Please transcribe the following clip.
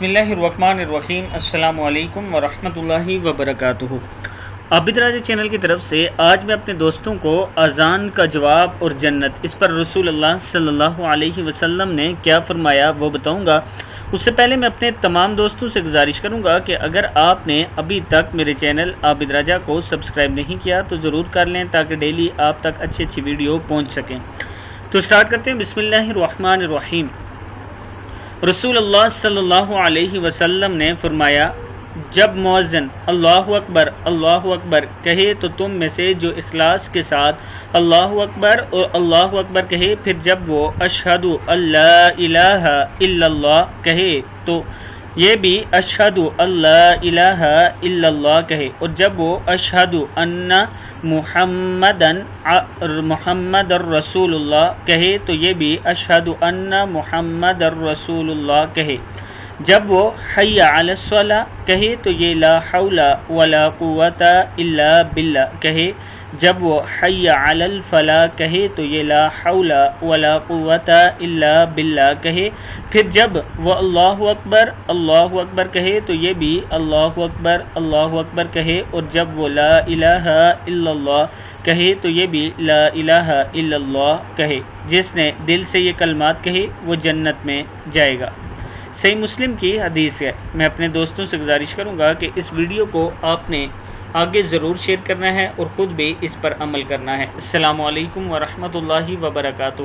بسم اللہ الرحمن الرحیم۔ السلام علیکم ورحمۃ اللہ وبرکاتہ۔ عابد راجہ چینل کی طرف سے آج میں اپنے دوستوں کو اذان کا جواب اور جنت، اس پر رسول اللہ صلی اللہ علیہ وسلم نے کیا فرمایا وہ بتاؤں گا۔ اس سے پہلے میں اپنے تمام دوستوں سے گزارش کروں گا کہ اگر آپ نے ابھی تک میرے چینل عابد راجہ کو سبسکرائب نہیں کیا تو ضرور کر لیں تاکہ ڈیلی آپ تک اچھی ویڈیو پہنچ سکیں۔ تو سٹارٹ کرتے ہیں۔ بسم اللہ الرحمن الرحیم۔ رسول اللہ صلی اللہ علیہ وسلم نے فرمایا، جب مؤذن اللہ اکبر کہے تو تم میں سے جو اخلاص کے ساتھ اللہ اکبر اور اللہ اکبر کہے، پھر جب وہ اشہد اللہ الہ الا اللہ کہے تو یہ بھی اشہد اللہ الہ الا اللہ کہے، اور جب وہ اشہد ان محمد الرسول اللہ کہے تو یہ بھی اشہد ان محمد الرسول اللہ کہے، جب وہ حی علی الصلاۃ کہے تو یہ لا حول ولا قوت الا باللہ کہے، جب وہ حی علی الفلاح کہے تو یہ لا حول ولا قوت الا باللہ کہے، پھر جب وہ اللہ اکبر کہے تو یہ بھی اللہ اکبر کہے، اور جب وہ لا الہ الا اللہ کہے تو یہ بھی لا الہ الا اللہ کہے۔ جس نے دل سے یہ کلمات کہے وہ جنت میں جائے گا۔ صحیح مسلم کی حدیث ہے۔ میں اپنے دوستوں سے گزارش کروں گا کہ اس ویڈیو کو آپ نے آگے ضرور شیئر کرنا ہے اور خود بھی اس پر عمل کرنا ہے۔ السلام علیکم ورحمۃ اللہ وبرکاتہ۔